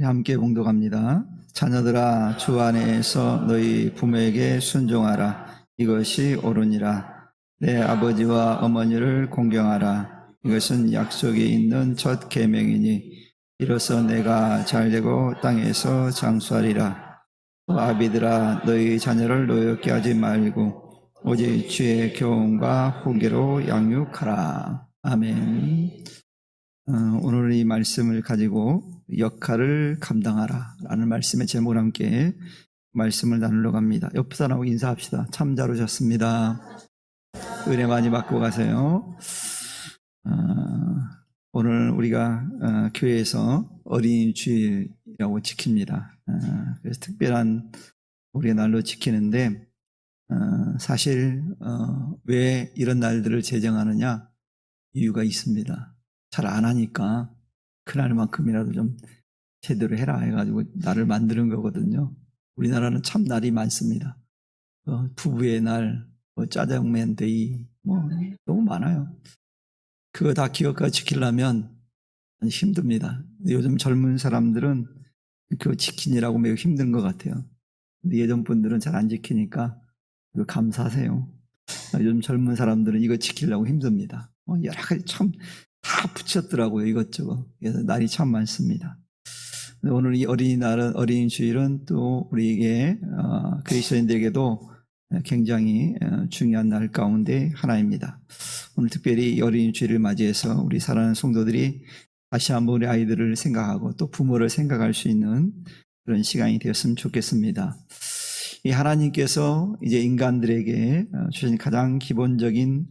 함께 봉독합니다. 자녀들아, 주 안에서 너희 부모에게 순종하라. 이것이 옳으니라. 내 아버지와 어머니를 공경하라. 이것은 약속이 있는 첫 계명이니 이로써 내가 잘되고 땅에서 장수하리라. 또 아비들아, 너희 자녀를 노엽게 하지 말고 오직 주의 교훈과 후계로 양육하라. 아멘. 오늘 이 말씀을 가지고 역할을 감당하라 라는 말씀의 제목과 함께 말씀을 나누려고 합니다. 옆 사람하고 인사합시다. 참 잘 오셨습니다. 은혜 많이 받고 가세요. 오늘 우리가 교회에서 어린이 주일이라고 지킵니다. 그래서 특별한 우리의 날로 지키는데 사실 왜 이런 날들을 제정하느냐 이유가 있습니다. 잘 안 하니까 그날만큼이라도 좀 제대로 해라 해가지고 날을 만드는 거거든요. 우리나라는 참 날이 많습니다. 부부의 날, 짜장면 데이, 너무 많아요. 그거 다 기억하고 지키려면 힘듭니다. 요즘 젊은 사람들은 그거 지키느라고 매우 힘든 것 같아요. 근데 예전 분들은 잘 안 지키니까 감사하세요. 요즘 젊은 사람들은 이거 지키려고 힘듭니다. 여러 가지 참 다 붙였더라고요, 이것저것. 그래서 날이 참 많습니다. 오늘 이 어린이날은, 어린이 주일은 또 우리에게 그리스도인들에게도 굉장히 중요한 날 가운데 하나입니다. 오늘 특별히 이 어린이 주일을 맞이해서 우리 사랑하는 성도들이 다시 한번 우리 아이들을 생각하고 또 부모를 생각할 수 있는 그런 시간이 되었으면 좋겠습니다. 이 하나님께서 이제 인간들에게 주신 가장 기본적인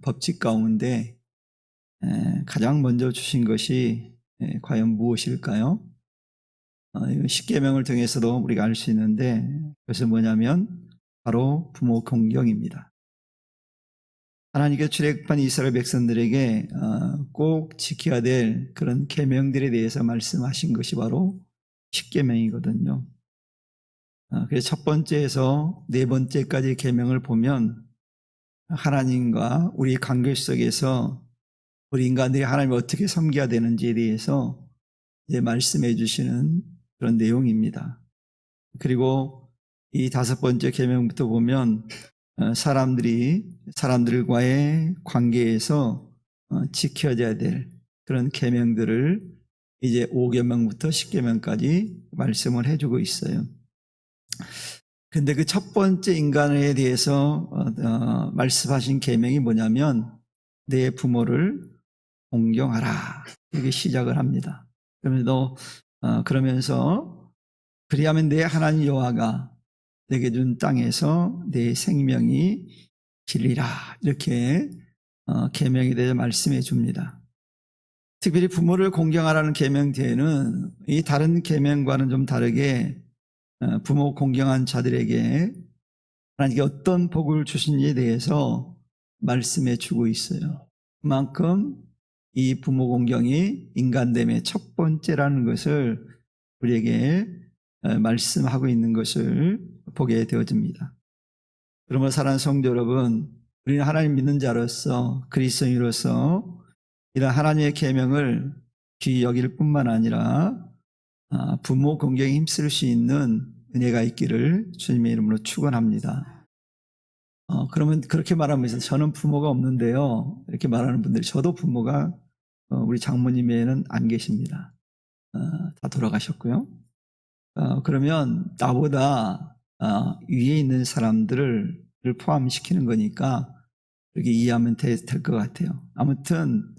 법칙 가운데 가장 먼저 주신 것이 과연 무엇일까요? 십계명을 통해서도 우리가 알 수 있는데 그것은 뭐냐면 바로 부모 공경입니다. 하나님께서 출애굽한 이스라엘 백성들에게 꼭 지켜야 될 그런 계명들에 대해서 말씀하신 것이 바로 십계명이거든요. 그래서 첫 번째에서 네 번째까지 계명을 보면 하나님과 우리 관계 속에서 우리 인간들이 하나님을 어떻게 섬겨야 되는지에 대해서 이제 말씀해 주시는 그런 내용입니다. 그리고 이 다섯 번째 계명부터 보면 사람들과의 관계에서 지켜져야 될 그런 계명들을 이제 5계명부터 10계명까지 말씀을 해주고 있어요. 근데 그 첫 번째 인간에 대해서 말씀하신 계명이 뭐냐면 내 부모를 공경하라 이렇게 시작을 합니다. 그러면서 그리하면 내 하나님 여호와가 내게 준 땅에서 내 생명이 길리라 이렇게 계명에 대해 말씀해 줍니다. 특별히 부모를 공경하라는 계명 뒤에는 이 다른 계명과는 좀 다르게 부모 공경한 자들에게 하나님께 어떤 복을 주신지에 대해서 말씀해 주고 있어요. 그만큼 이 부모 공경이 인간됨의 첫 번째라는 것을 우리에게 말씀하고 있는 것을 보게 되어집니다. 그러므로 사랑하는 성도 여러분, 우리는 하나님 믿는 자로서 그리스도인으로서 이런 하나님의 계명을 귀히 여길 뿐만 아니라 부모 공경에 힘쓸 수 있는 은혜가 있기를 주님의 이름으로 축원합니다. 그러면 그렇게 말하면서 저는 부모가 없는데요 이렇게 말하는 분들이 저도 부모가 우리 장모님 외에는 안 계십니다. 다 돌아가셨고요. 그러면 나보다 위에 있는 사람들을 포함시키는 거니까 그렇게 이해하면 될 것 같아요. 아무튼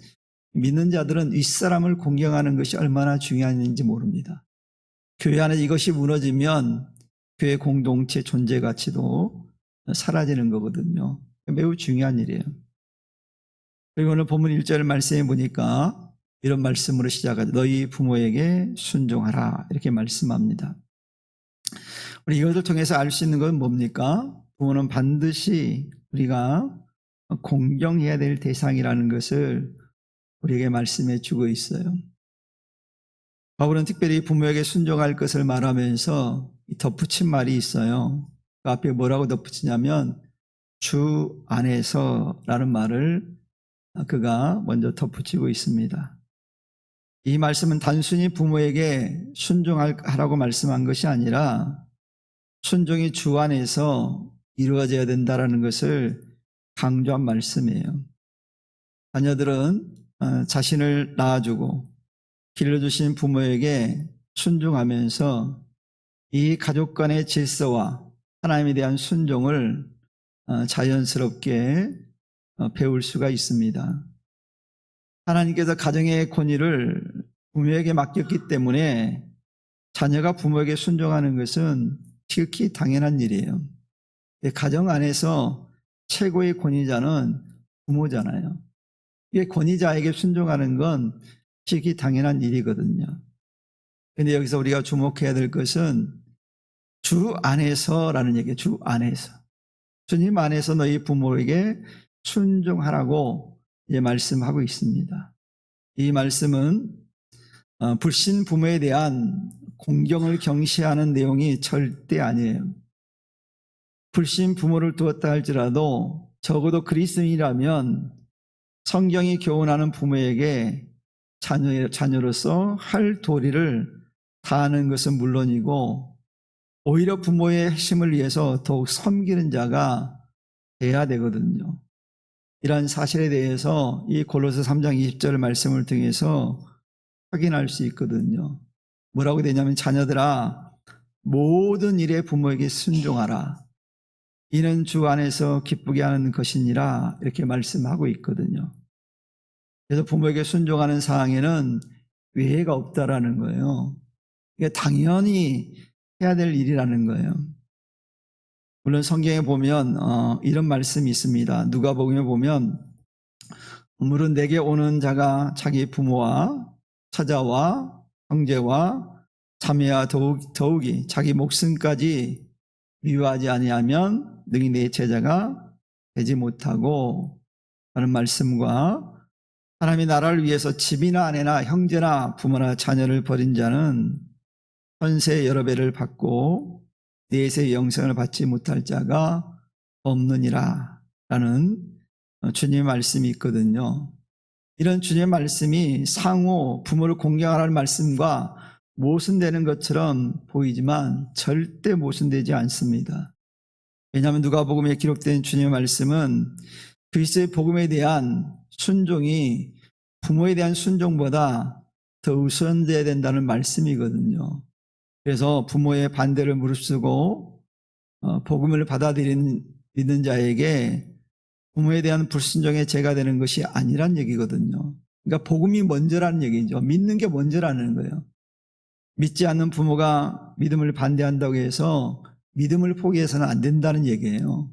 믿는 자들은 윗사람을 공경하는 것이 얼마나 중요한지 모릅니다. 교회 안에 이것이 무너지면 교회 공동체 존재 가치도 사라지는 거거든요. 매우 중요한 일이에요. 그리고 오늘 본문 1절 말씀해 보니까 이런 말씀으로 시작하죠. 너희 부모에게 순종하라 이렇게 말씀합니다. 우리 이것을 통해서 알 수 있는 건 뭡니까? 부모는 반드시 우리가 공경해야 될 대상이라는 것을 우리에게 말씀해 주고 있어요. 바울은 특별히 부모에게 순종할 것을 말하면서 덧붙인 말이 있어요. 그 앞에 뭐라고 덧붙이냐면 주 안에서 라는 말을 그가 먼저 덧붙이고 있습니다. 이 말씀은 단순히 부모에게 순종하라고 말씀한 것이 아니라 순종이 주 안에서 이루어져야 된다는 것을 강조한 말씀이에요. 자녀들은 자신을 낳아주고 길러주신 부모에게 순종하면서 이 가족 간의 질서와 하나님에 대한 순종을 자연스럽게 배울 수가 있습니다. 하나님께서 가정의 권위를 부모에게 맡겼기 때문에 자녀가 부모에게 순종하는 것은 지극히 당연한 일이에요. 가정 안에서 최고의 권위자는 부모잖아요. 이게 권위자에게 순종하는 건 지극히 당연한 일이거든요. 그런데 여기서 우리가 주목해야 될 것은 주 안에서라는 얘기예요. 주 안에서. 주님 안에서 너희 부모에게 순종하라고 이제 말씀하고 있습니다. 이 말씀은 불신 부모에 대한 공경을 경시하는 내용이 절대 아니에요. 불신 부모를 두었다 할지라도 적어도 그리스도인이라면 성경이 교훈하는 부모에게 자녀로서 할 도리를 다하는 것은 물론이고 오히려 부모의 핵심을 위해서 더욱 섬기는 자가 돼야 되거든요. 이러한 사실에 대해서 이 골로새 3장 20절 말씀을 통해서 확인할 수 있거든요. 뭐라고 되냐면 자녀들아 모든 일에 부모에게 순종하라. 이는 주 안에서 기쁘게 하는 것이니라 이렇게 말씀하고 있거든요. 그래서 부모에게 순종하는 사항에는 외회가 없다라는 거예요. 이게 당연히 해야 될 일이라는 거예요. 물론 성경에 보면 이런 말씀이 있습니다. 누가복음에 보면 물은 내게 오는 자가 자기 부모와 처자와 형제와 자매와 더욱이 자기 목숨까지 미워하지 아니하면 능히 내 제자가 되지 못하고 하는 말씀과 하나님의 나라를 위해서 집이나 아내나 형제나 부모나 자녀를 버린 자는 현세 여러 배를 받고 내세의 영생을 받지 못할 자가 없느니라 라는 주님의 말씀이 있거든요. 이런 주님의 말씀이 상호 부모를 공경하라는 말씀과 모순되는 것처럼 보이지만 절대 모순되지 않습니다. 왜냐하면 누가복음에 기록된 주님의 말씀은 그리스도의 복음에 대한 순종이 부모에 대한 순종보다 더 우선돼야 된다는 말씀이거든요. 그래서 부모의 반대를 무릅쓰고 복음을 받아들이는 믿는 자에게 부모에 대한 불순종의 죄가 되는 것이 아니란 얘기거든요. 그러니까 복음이 먼저라는 얘기죠. 믿는 게 먼저라는 거예요. 믿지 않는 부모가 믿음을 반대한다고 해서 믿음을 포기해서는 안 된다는 얘기예요.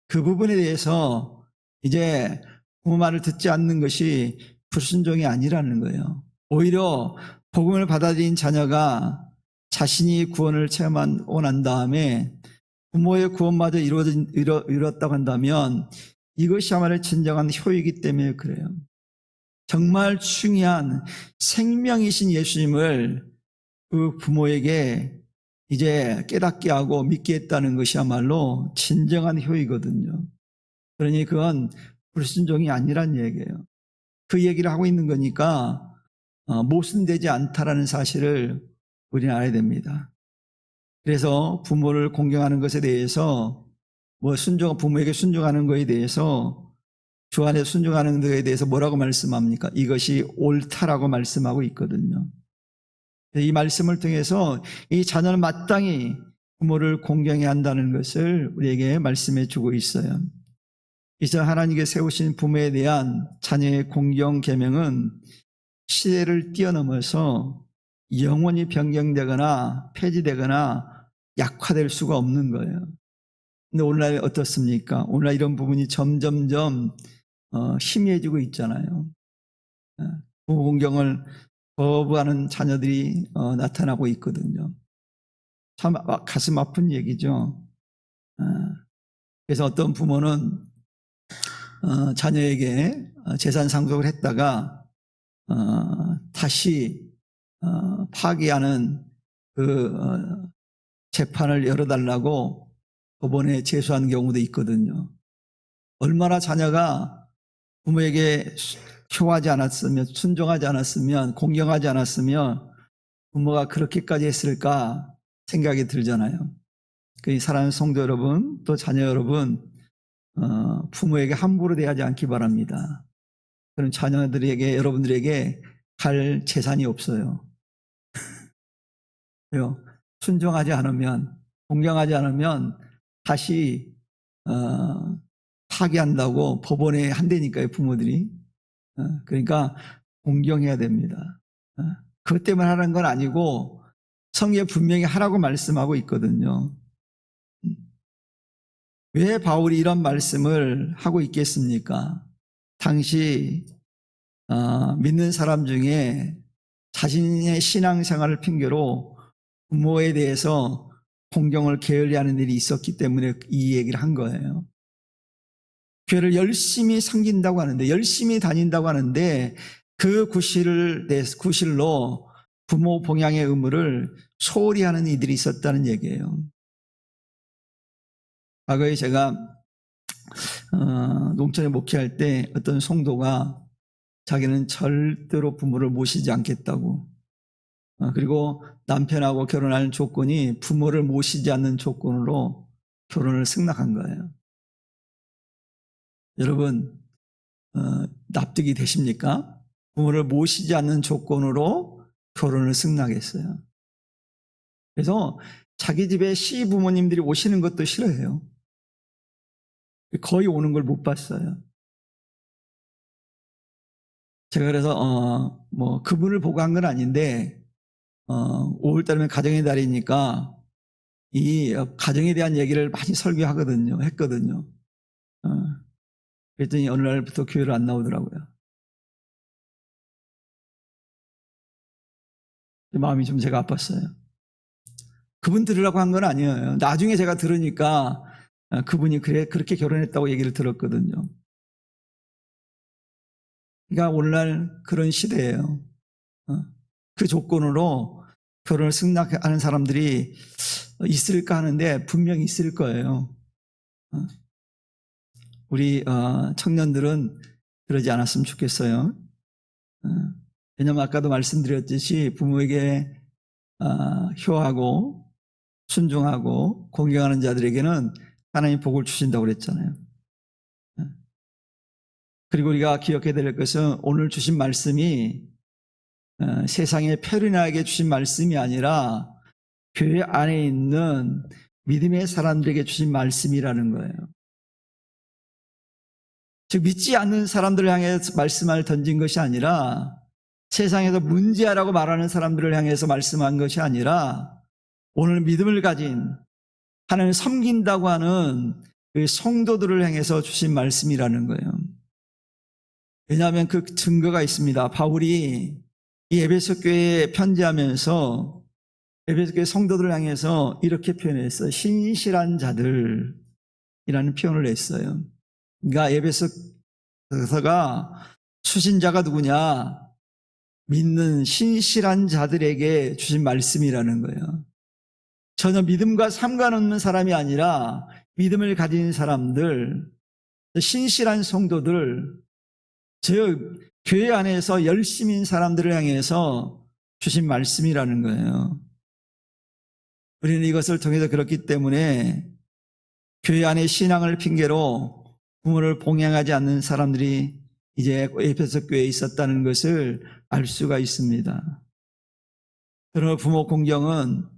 그 부분에 대해서 이제 부모 말을 듣지 않는 것이 불순종이 아니라는 거예요. 오히려 복음을 받아들인 자녀가 자신이 구원을 체험하고 난 다음에 부모의 구원마저 이뤘다고 한다면 이것이야말로 진정한 효이기 때문에 그래요. 정말 중요한 생명이신 예수님을 그 부모에게 이제 깨닫게 하고 믿게 했다는 것이야말로 진정한 효이거든요. 그러니 그건 불순종이 아니란 얘기예요. 그 얘기를 하고 있는 거니까 모순되지 않다라는 사실을 우리는 알아야 됩니다. 그래서 부모를 공경하는 것에 대해서 부모에게 순종하는 것에 대해서 주 안에 순종하는 것에 대해서 뭐라고 말씀합니까? 이것이 옳다라고 말씀하고 있거든요. 이 말씀을 통해서 이 자녀는 마땅히 부모를 공경해야 한다는 것을 우리에게 말씀해 주고 있어요. 이제 하나님께 세우신 부모에 대한 자녀의 공경 계명은 시대를 뛰어넘어서 영원히 변경되거나 폐지되거나 약화될 수가 없는 거예요. 근데 오늘날 어떻습니까? 오늘날 이런 부분이 점점점 희미해지고 있잖아요. 부모 공경을 거부하는 자녀들이 나타나고 있거든요. 참 가슴 아픈 얘기죠. 그래서 어떤 부모는 자녀에게 재산 상속을 했다가 다시 파기하는 그 재판을 열어달라고 법원에 제소한 경우도 있거든요. 얼마나 자녀가 부모에게 효하지 않았으면, 순종하지 않았으면, 공경하지 않았으면 부모가 그렇게까지 했을까 생각이 들잖아요. 그 사랑하는 성도 여러분, 또 자녀 여러분, 부모에게 함부로 대하지 않기 바랍니다. 그런 자녀들에게, 여러분들에게 갈 재산이 없어요. 왜요? 순종하지 않으면, 공경하지 않으면 다시 파기한다고 법원에 한대니까요, 부모들이. 그러니까 공경해야 됩니다. 그것 때문에 하는 건 아니고 성경에 분명히 하라고 말씀하고 있거든요. 왜 바울이 이런 말씀을 하고 있겠습니까? 당시 믿는 사람 중에 자신의 신앙생활을 핑계로 부모에 대해서 공경을 게을리하는 일이 있었기 때문에 이 얘기를 한 거예요. 교회를 열심히 섬긴다고 하는데, 열심히 다닌다고 하는데 그 구실로 부모 봉양의 의무를 소홀히 하는 이들이 있었다는 얘기예요. 과거에 제가 농촌에 목회할 때 어떤 성도가 자기는 절대로 부모를 모시지 않겠다고, 그리고 남편하고 결혼하는 조건이 부모를 모시지 않는 조건으로 결혼을 승낙한 거예요. 여러분, 납득이 되십니까? 부모를 모시지 않는 조건으로 결혼을 승낙했어요. 그래서 자기 집에 시부모님들이 오시는 것도 싫어해요. 거의 오는 걸 못 봤어요. 제가 그래서 그분을 보고 한 건 아닌데 5월달이면 가정의 달이니까 이 가정에 대한 얘기를 많이 했거든요. 그랬더니 어느 날부터 교회를 안 나오더라고요. 마음이 좀 제가 아팠어요. 그분 들으라고 한 건 아니에요. 나중에 제가 들으니까 그분이 그렇게 결혼했다고 얘기를 들었거든요. 그러니까 오늘날 그런 시대예요. 그 조건으로 결혼을 승낙하는 사람들이 있을까 하는데 분명히 있을 거예요. 우리 청년들은 그러지 않았으면 좋겠어요. 왜냐하면 아까도 말씀드렸듯이 부모에게 효하고 순종하고 공경하는 자들에게는 하나님 복을 주신다고 그랬잖아요. 그리고 우리가 기억해야 될 것은 오늘 주신 말씀이 세상의 페르나에게 주신 말씀이 아니라 교회 안에 있는 믿음의 사람들에게 주신 말씀이라는 거예요. 즉 믿지 않는 사람들을 향해 말씀을 던진 것이 아니라 세상에서 문제하라고 말하는 사람들을 향해서 말씀한 것이 아니라 오늘 믿음을 가진 하나님을 섬긴다고 하는 그 성도들을 향해서 주신 말씀이라는 거예요. 왜냐하면 그 증거가 있습니다. 바울이 이 에베소 교회에 편지하면서 에베소 교회 성도들을 향해서 이렇게 표현했어요. 신실한 자들이라는 표현을 했어요. 그러니까 에베소서가 수신자가 누구냐? 믿는 신실한 자들에게 주신 말씀이라는 거예요. 전혀 믿음과 상관없는 사람이 아니라 믿음을 가진 사람들, 신실한 성도들, 즉 교회 안에서 열심인 사람들을 향해서 주신 말씀이라는 거예요. 우리는 이것을 통해서 그렇기 때문에 교회 안에 신앙을 핑계로 부모를 봉양하지 않는 사람들이 이제 에베소 교회에 있었다는 것을 알 수가 있습니다. 그러나 부모 공경은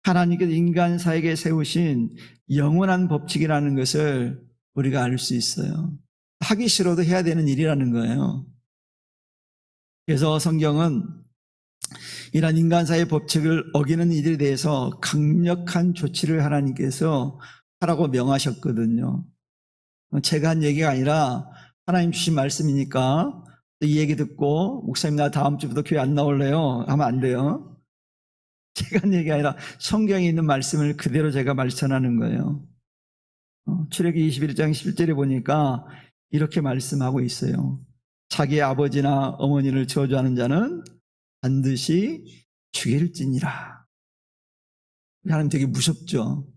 하나님께서 인간사에게 세우신 영원한 법칙이라는 것을 우리가 알 수 있어요. 하기 싫어도 해야 되는 일이라는 거예요. 그래서 성경은 이러한 인간사의 법칙을 어기는 이들에 대해서 강력한 조치를 하나님께서 하라고 명하셨거든요. 제가 한 얘기가 아니라 하나님 주신 말씀이니까 이 얘기 듣고 목사님 나 다음 주부터 교회 안 나올래요? 하면 안 돼요. 제가 한 얘기가 아니라 성경에 있는 말씀을 그대로 제가 말씀하는 거예요. 출애기 21장 11절에 보니까 이렇게 말씀하고 있어요. 자기의 아버지나 어머니를 저주하는 자는 반드시 죽일지니라. 하나님 되게 무섭죠.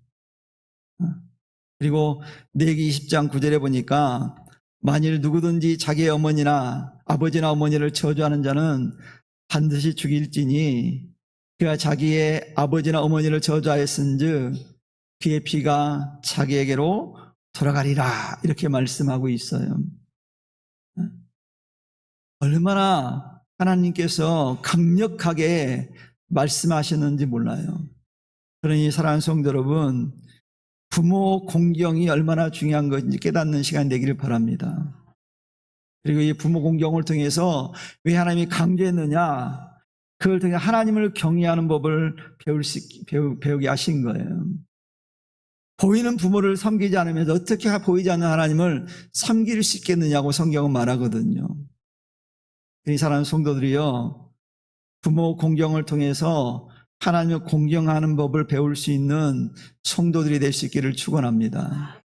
그리고 레위기 20장 9절에 보니까 만일 누구든지 자기의 어머니나 아버지나 어머니를 저주하는 자는 반드시 죽일지니 그가 자기의 아버지나 어머니를 저주하였은즉 그의 피가 자기에게로 돌아가리라 이렇게 말씀하고 있어요. 얼마나 하나님께서 강력하게 말씀하시는지 몰라요. 그러니 사랑하는 성도 여러분, 부모 공경이 얼마나 중요한 것인지 깨닫는 시간 되기를 바랍니다. 그리고 이 부모 공경을 통해서 왜 하나님이 강조했느냐? 그걸 통해 하나님을 경외하는 법을 배우게 하신 거예요. 보이는 부모를 섬기지 않으면서 어떻게 보이지 않는 하나님을 섬길 수 있겠느냐고 성경은 말하거든요. 이 사랑하는 성도들이요, 부모 공경을 통해서 하나님을 공경하는 법을 배울 수 있는 성도들이 될 수 있기를 축원합니다.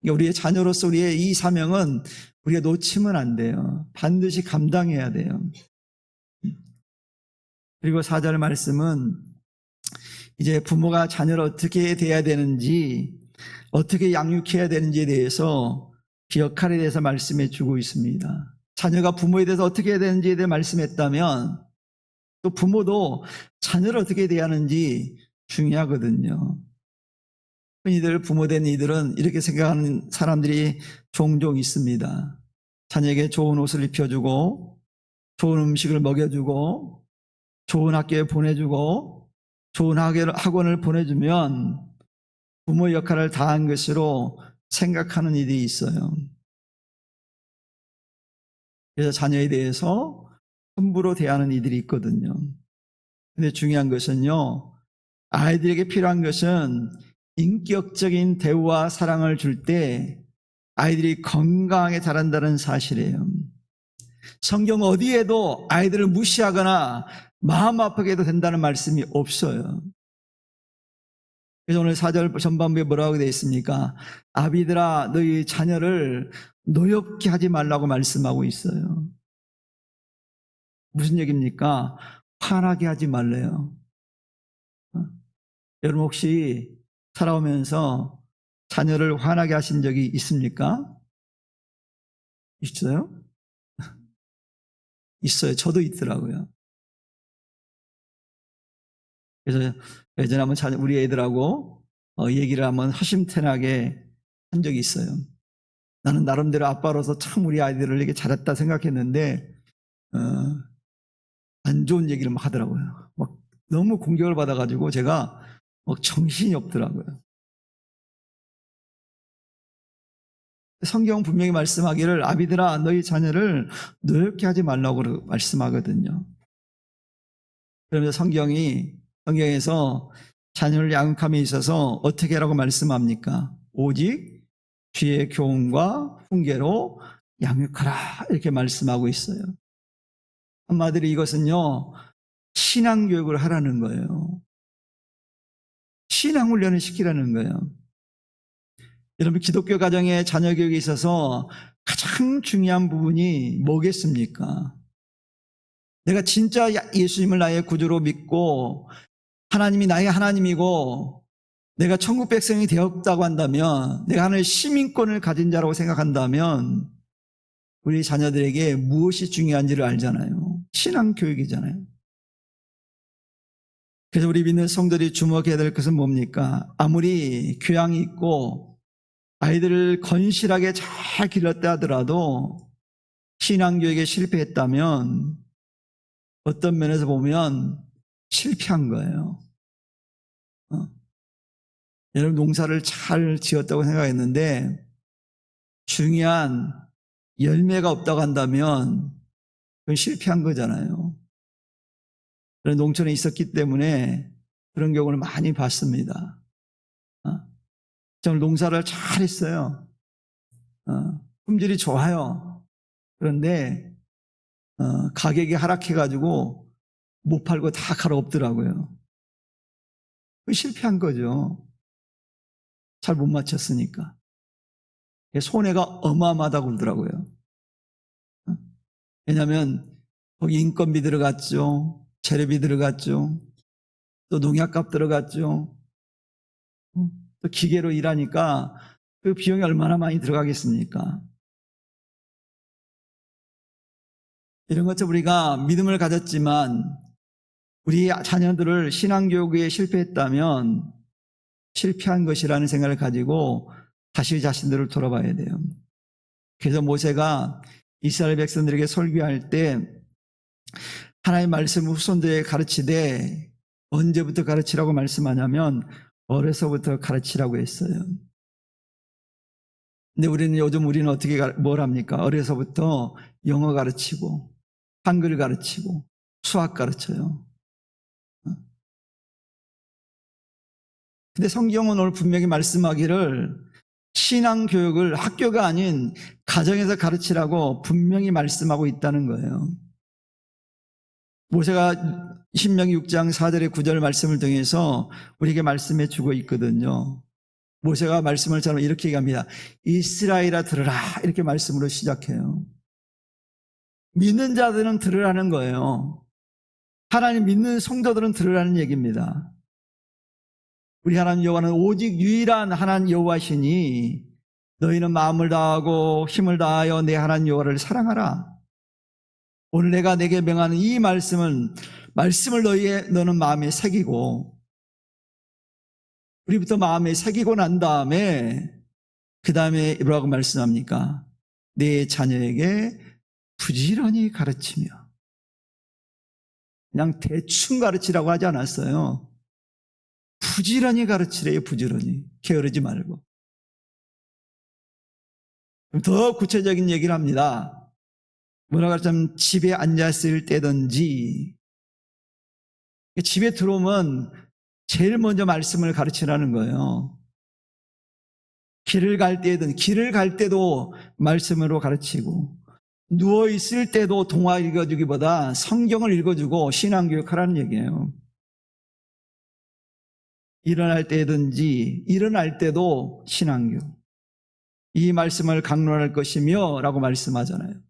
우리의 자녀로서 우리의 이 사명은 우리가 놓치면 안 돼요. 반드시 감당해야 돼요. 그리고 4절 말씀은 이제 부모가 자녀를 어떻게 대해야 되는지, 어떻게 양육해야 되는지에 대해서 그 역할에 대해서 말씀해 주고 있습니다. 자녀가 부모에 대해서 어떻게 해야 되는지에 대해 말씀했다면 또 부모도 자녀를 어떻게 대하는지 중요하거든요. 흔히들 부모된 이들은 이렇게 생각하는 사람들이 종종 있습니다. 자녀에게 좋은 옷을 입혀주고 좋은 음식을 먹여주고 좋은 학교에 보내주고 좋은 학원을 보내주면 부모의 역할을 다한 것으로 생각하는 일이 있어요. 그래서 자녀에 대해서 함부로 대하는 이들이 있거든요. 근데 중요한 것은요, 아이들에게 필요한 것은 인격적인 대우와 사랑을 줄 때 아이들이 건강하게 자란다는 사실이에요. 성경 어디에도 아이들을 무시하거나 마음 아프게 해도 된다는 말씀이 없어요. 그래서 오늘 4절 전반부에 뭐라고 되어 있습니까? 아비들아 너희 자녀를 노엽게 하지 말라고 말씀하고 있어요. 무슨 얘기입니까? 화나게 하지 말래요. 여러분 혹시 살아오면서 자녀를 화나게 하신 적이 있습니까? 있어요? 있어요. 저도 있더라고요. 그래서 예전에 한번 우리 애들하고 얘기를 한번 허심탄회하게 한 적이 있어요. 나는 나름대로 아빠로서 참 우리 아이들을 이렇게 잘했다 생각했는데 안 좋은 얘기를 막 하더라고요. 막 너무 공격을 받아가지고 제가 막 정신이 없더라고요. 성경은 분명히 말씀하기를 아비들아 너희 자녀를 노엽게 하지 말라고 말씀하거든요. 그러면서 성경에서 자녀를 양육함에 있어서 어떻게 하라고 말씀합니까? 오직 주의 교훈과 훈계로 양육하라 이렇게 말씀하고 있어요. 한마디로 이것은요, 신앙교육을 하라는 거예요. 신앙훈련을 시키라는 거예요. 여러분 기독교 가정의 자녀 교육에 있어서 가장 중요한 부분이 뭐겠습니까? 내가 진짜 예수님을 나의 구주로 믿고 하나님이 나의 하나님이고 내가 천국 백성이 되었다고 한다면, 내가 하나님의 시민권을 가진 자라고 생각한다면 우리 자녀들에게 무엇이 중요한지를 알잖아요. 신앙교육이잖아요. 그래서 우리 믿는 성도들이 주목해야 될 것은 뭡니까? 아무리 교양이 있고 아이들을 건실하게 잘 길렀다 하더라도 신앙교육에 실패했다면 어떤 면에서 보면 실패한 거예요. 여러분 농사를 잘 지었다고 생각했는데 중요한 열매가 없다고 한다면 그건 실패한 거잖아요. 그런 농촌에 있었기 때문에 그런 경우를 많이 봤습니다. 저는 농사를 잘 했어요. 품질이 좋아요. 그런데 가격이 하락해가지고 못 팔고 다 갈아엎더라고요. 실패한 거죠. 잘 못 맞췄으니까. 손해가 어마어마하다고 그러더라고요. 왜냐하면 거기 인건비 들어갔죠. 재료비 들어갔죠. 또 농약값 들어갔죠. 또 기계로 일하니까 그 비용이 얼마나 많이 들어가겠습니까? 이런 것처럼 우리가 믿음을 가졌지만 우리 자녀들을 신앙교육에 실패했다면 실패한 것이라는 생각을 가지고 다시 자신들을 돌아봐야 돼요. 그래서 모세가 이스라엘 백성들에게 설교할 때 하나님의 말씀을 후손들에게 가르치되 언제부터 가르치라고 말씀하냐면 어려서부터 가르치라고 했어요. 근데 우리는 어떻게 뭘 합니까? 어려서부터 영어 가르치고 한글 가르치고 수학 가르쳐요. 근데 성경은 오늘 분명히 말씀하기를 신앙교육을 학교가 아닌 가정에서 가르치라고 분명히 말씀하고 있다는 거예요. 모세가 신명기 6장 4절의 9절 말씀을 통해서 우리에게 말씀해 주고 있거든요. 모세가 말씀을 잘 이렇게 얘기합니다. 이스라엘아 들으라, 이렇게 말씀으로 시작해요. 믿는 자들은 들으라는 거예요. 하나님 믿는 성도들은 들으라는 얘기입니다. 우리 하나님 여호와는 오직 유일한 하나님 여호와시니 너희는 마음을 다하고 힘을 다하여 내 하나님 여호와를 사랑하라. 오늘 내가 내게 명하는 이 말씀을 너는 마음에 새기고, 우리부터 마음에 새기고 난 다음에 그 다음에 뭐라고 말씀합니까? 내 자녀에게 부지런히 가르치며. 그냥 대충 가르치라고 하지 않았어요. 부지런히 가르치래요. 부지런히. 게으르지 말고. 더 구체적인 얘기를 합니다. 뭐라고 하자면 집에 앉았을 때든지, 집에 들어오면 제일 먼저 말씀을 가르치라는 거예요. 길을 갈 때도 말씀으로 가르치고, 누워있을 때도 동화 읽어주기보다 성경을 읽어주고 신앙교육하라는 얘기예요. 일어날 때도 신앙교육. 이 말씀을 강론할 것이며 라고 말씀하잖아요.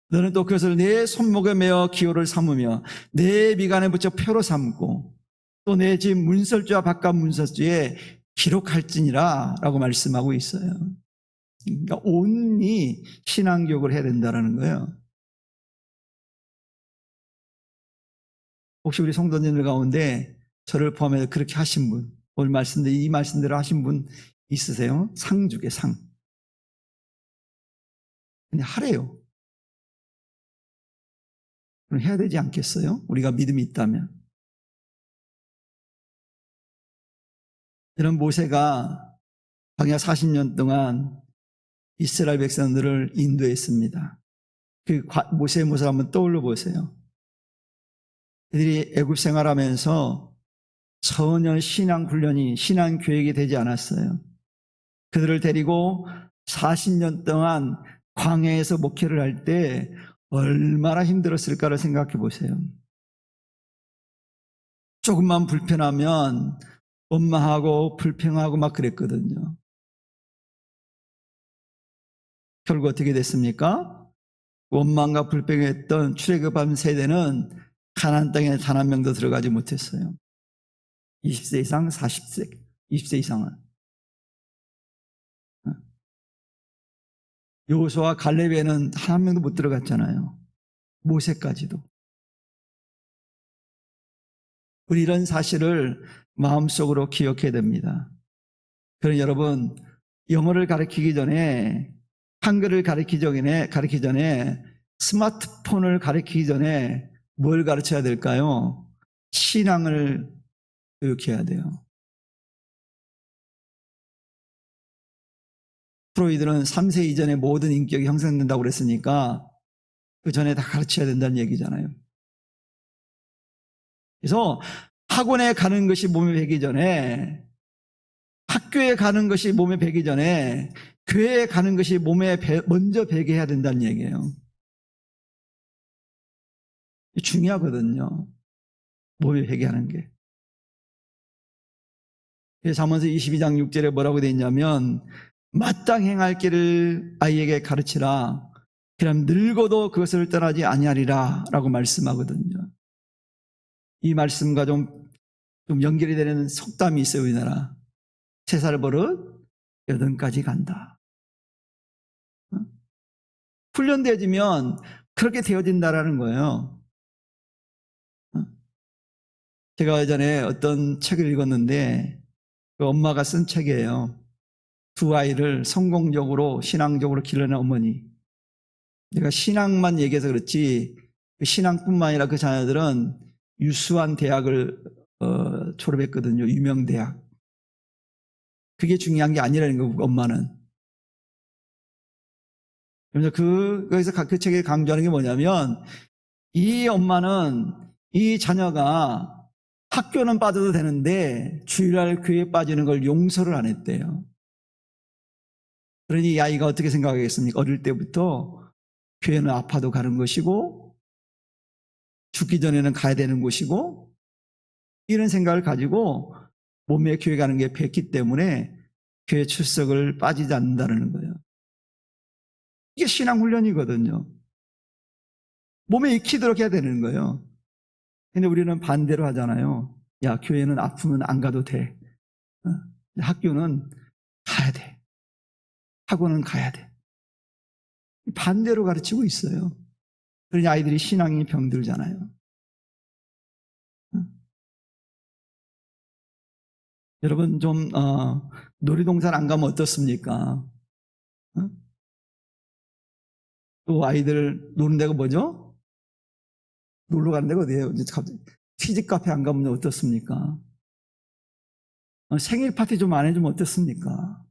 너는 또 그것을 내 손목에 매어 기호를 삼으며 내 미간에 붙여 표로 삼고 또 내 집 문설주와 바깥 문설주에 기록할지니라 라고 말씀하고 있어요. 그러니까 온전히 신앙교육을 해야 된다는 거예요. 혹시 우리 성도님들 가운데 저를 포함해서 그렇게 하신 분, 오늘 이 말씀대로 하신 분 있으세요? 상 주게, 상. 그냥 하래요. 그럼 해야 되지 않겠어요? 우리가 믿음이 있다면. 이런 모세가 광야 40년 동안 이스라엘 백성들을 인도했습니다. 그 모세의 모습을 한번 떠올려 보세요. 그들이 애굽 생활하면서 전혀 신앙 교육이 되지 않았어요. 그들을 데리고 40년 동안 광야에서 목회를 할 때 얼마나 힘들었을까를 생각해 보세요. 조금만 불편하면 원망하고 불평하고 막 그랬거든요. 결국 어떻게 됐습니까? 원망과 불평했던 출애굽한 세대는 가나안 땅에 단 한 명도 들어가지 못했어요. 20세 이상, 40세, 20세 이상은. 여호수아와 갈렙에는 한 명도 못 들어갔잖아요. 모세까지도. 우리 이런 사실을 마음속으로 기억해야 됩니다. 그럼 여러분, 영어를 가르치기 전에, 한글을 가르치기 전에, 스마트폰을 가르치기 전에 뭘 가르쳐야 될까요? 신앙을 교육해야 돼요. 프로이드는 3세 이전에 모든 인격이 형성된다고 그랬으니까 그 전에 다 가르쳐야 된다는 얘기잖아요. 그래서 학원에 가는 것이 몸에 배기 전에, 학교에 가는 것이 몸에 배기 전에 교회에 가는 것이 몸에 먼저 배게 해야 된다는 얘기예요. 중요하거든요. 몸에 배게 하는 게. 잠언서 22장 6절에 뭐라고 되어 있냐면 마땅 행할 길을 아이에게 가르치라. 그럼 늙어도 그것을 떠나지 아니하리라 라고 말씀하거든요. 이 말씀과 좀 연결이 되는 속담이 있어요. 우리나라 3살 버릇 8까지 간다. 훈련되어지면 그렇게 되어진다라는 거예요. 제가 예전에 어떤 책을 읽었는데 그 엄마가 쓴 책이에요. 두 아이를 성공적으로 신앙적으로 길러낸 어머니. 내가 신앙만 얘기해서 그렇지 그 신앙뿐만 아니라 그 자녀들은 유수한 대학을 졸업했거든요. 유명 대학. 그게 중요한 게 아니라는 거고 엄마는. 그래서 거기서 그 책에 강조하는 게 뭐냐면 이 엄마는 이 자녀가 학교는 빠져도 되는데 주일날 교회에 빠지는 걸 용서를 안 했대요. 그러니 이 아이가 어떻게 생각하겠습니까? 어릴 때부터 교회는 아파도 가는 것이고 죽기 전에는 가야 되는 곳이고 이런 생각을 가지고 몸에 교회 가는 게 뱄기 때문에 교회 출석을 빠지지 않는다는 거예요. 이게 신앙훈련이거든요. 몸에 익히도록 해야 되는 거예요. 근데 우리는 반대로 하잖아요. 야, 교회는 아프면 안 가도 돼. 학교는 가야 돼. 학원은 가야 돼. 반대로 가르치고 있어요. 그러니 아이들이 신앙이 병들잖아요. 여러분 좀 놀이동산 안 가면 어떻습니까? 또 아이들 노는 데가 뭐죠? 놀러 가는 데가 어디예요? 갑자기 키즈 카페 안 가면 어떻습니까? 생일 파티 좀 안 해주면 어떻습니까?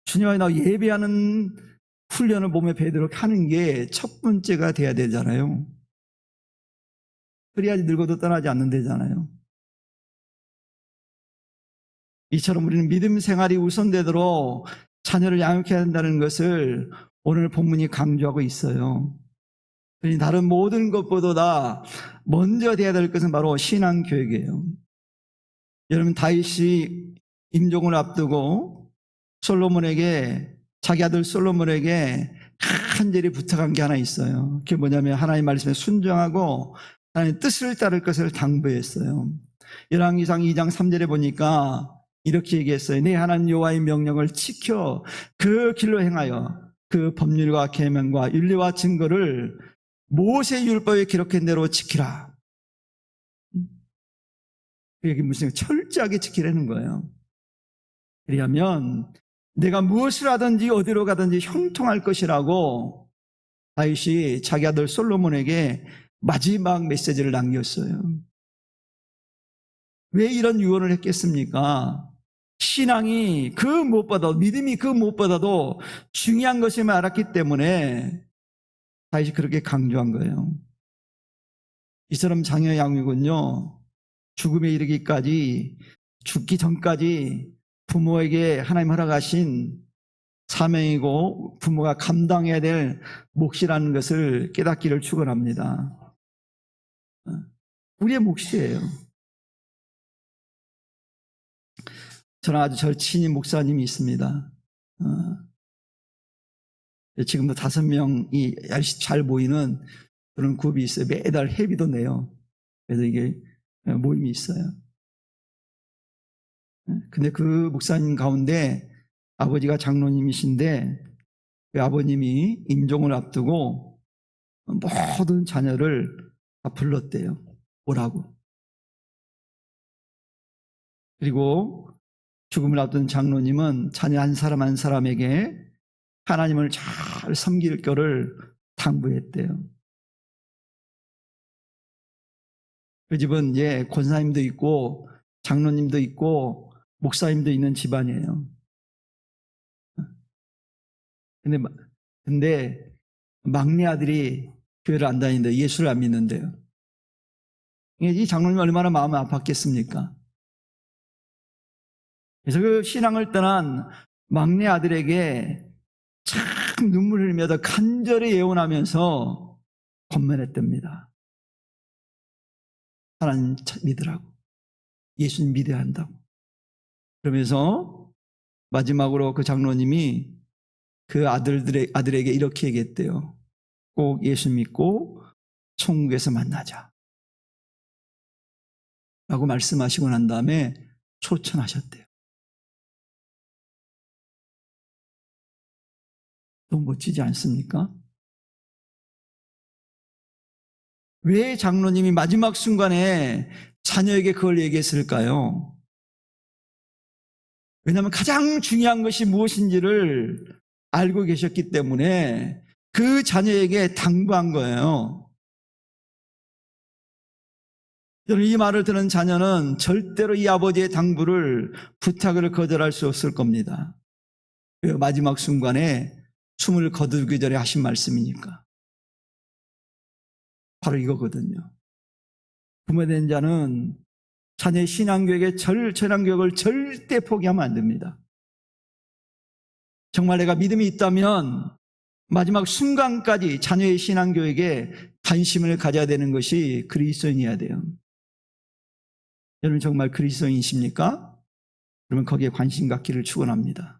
주님아, 나 예배하는 훈련을 몸에 배도록 하는 게 첫 번째가 돼야 되잖아요. 그래야지 늙어도 떠나지 않는다잖아요. 이처럼 우리는 믿음 생활이 우선되도록 자녀를 양육해야 한다는 것을 오늘 본문이 강조하고 있어요. 그러니 다른 모든 것보다 먼저 돼야 될 것은 바로 신앙교육이에요. 여러분 다윗이 임종을 앞두고 자기 아들 솔로몬에게 간절히 부탁한 게 하나 있어요. 그게 뭐냐면 하나님 말씀에 순종하고 하나님의 뜻을 따를 것을 당부했어요. 열왕기상 2장 3절에 보니까 이렇게 얘기했어요. 내 하나님 여호와의 명령을 지켜 그 길로 행하여 그 법률과 계명과 윤리와 증거를 모세 율법에 기록한 대로 지키라. 그게 무슨 철저하게 지키라는 거예요. 그러면 내가 무엇을 하든지 어디로 가든지 형통할 것이라고 다윗이 자기 아들 솔로몬에게 마지막 메시지를 남겼어요. 왜 이런 유언을 했겠습니까? 신앙이 그 무엇보다도, 믿음이 그 무엇보다도 중요한 것임을 알았기 때문에 다윗이 그렇게 강조한 거예요. 이처럼 자녀 양육은요, 죽음에 이르기까지, 죽기 전까지 부모에게 하나님 허락하신 사명이고 부모가 감당해야 될 몫이라는 것을 깨닫기를 축원합니다. 우리의 몫이에요. 저는 아주 절친인 목사님이 있습니다. 지금도 5명이 잘 모이는 그런 그룹이 있어요. 매달 회비도 내요. 그래서 이게 모임이 있어요. 근데 그 목사님 가운데 아버지가 장로님이신데 그 아버님이 임종을 앞두고 모든 자녀를 다 불렀대요. 오라고. 그리고 죽음을 앞둔 장로님은 자녀 한 사람 한 사람에게 하나님을 잘 섬길 거를 당부했대요. 그 집은 권사님도 있고 장로님도 있고 목사님도 있는 집안이에요. 근데 막내 아들이 교회를 안 다니는데 예수를 안 믿는데요. 이 장로님 얼마나 마음이 아팠겠습니까? 그래서 그 신앙을 떠난 막내 아들에게 참 눈물을 흘리며 간절히 예언하면서 권면했답니다. 하나님 믿으라고. 예수님 믿어야 한다고. 그러면서 마지막으로 그 장로님이 그 아들에게 이렇게 얘기했대요. 꼭 예수 믿고 천국에서 만나자. 라고 말씀하시고 난 다음에 초청하셨대요. 더 멋지지 않습니까? 왜 장로님이 마지막 순간에 자녀에게 그걸 얘기했을까요? 왜냐하면 가장 중요한 것이 무엇인지를 알고 계셨기 때문에 그 자녀에게 당부한 거예요. 여러분, 이 말을 듣는 자녀는 절대로 이 아버지의 당부를, 부탁을 거절할 수 없을 겁니다. 마지막 순간에 숨을 거두기 전에 하신 말씀이니까. 바로 이거거든요. 부모된 자는 자녀의 신앙교육을 절대 포기하면 안 됩니다. 정말 내가 믿음이 있다면 마지막 순간까지 자녀의 신앙교육에 관심을 가져야 되는 것이 그리스도인이어야 돼요. 여러분 정말 그리스도인이십니까? 그러면 거기에 관심 갖기를 축원합니다.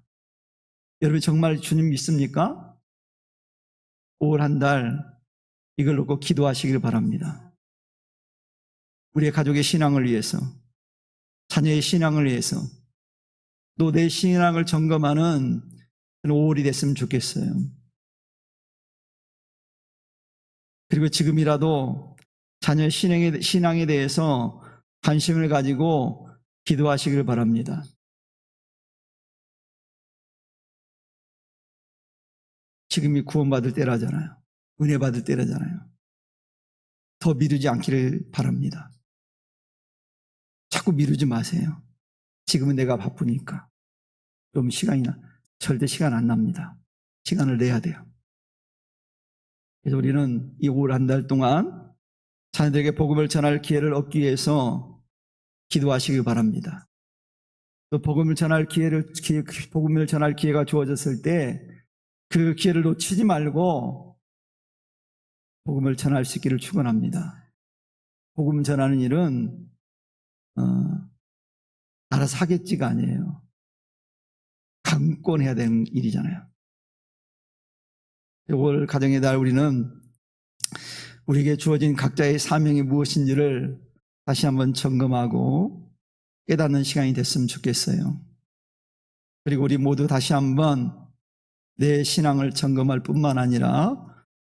여러분 정말 주님 믿습니까? 5월 한 달 이걸 놓고 기도하시길 바랍니다. 우리의 가족의 신앙을 위해서, 자녀의 신앙을 위해서, 또 내 신앙을 점검하는 5월이 됐으면 좋겠어요. 그리고 지금이라도 자녀의 신앙에 대해서 관심을 가지고 기도하시길 바랍니다. 지금이 구원받을 때라잖아요. 은혜 받을 때라잖아요. 더 미루지 않기를 바랍니다. 자꾸 미루지 마세요. 지금은 내가 바쁘니까. 좀 절대 시간 안 납니다. 시간을 내야 돼요. 그래서 우리는 이 5월 한 달 동안 자녀들에게 복음을 전할 기회를 얻기 위해서 기도하시길 바랍니다. 또 복음을 전할 기회가 주어졌을 때 그 기회를 놓치지 말고 복음을 전할 수 있기를 축원합니다. 복음 전하는 일은 알아서 하겠지가 아니에요. 강권해야 되는 일이잖아요. 5월 가정의 달 우리는 우리에게 주어진 각자의 사명이 무엇인지를 다시 한번 점검하고 깨닫는 시간이 됐으면 좋겠어요. 그리고 우리 모두 다시 한번 내 신앙을 점검할 뿐만 아니라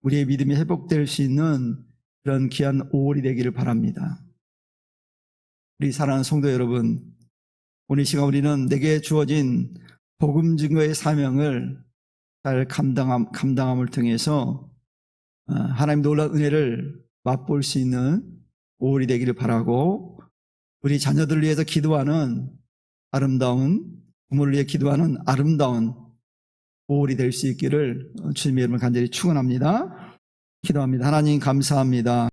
우리의 믿음이 회복될 수 있는 그런 귀한 5월이 되기를 바랍니다. 우리 사랑하는 성도 여러분, 오늘 시간 우리는 내게 주어진 복음 증거의 사명을 잘 감당함을 통해서 하나님 놀라운 은혜를 맛볼 수 있는 5월이 되기를 바라고, 우리 자녀들을 위해서 기도하는 부모를 위해 기도하는 아름다운 5월이 될 수 있기를 주님의 이름을 간절히 축원합니다. 기도합니다. 하나님 감사합니다.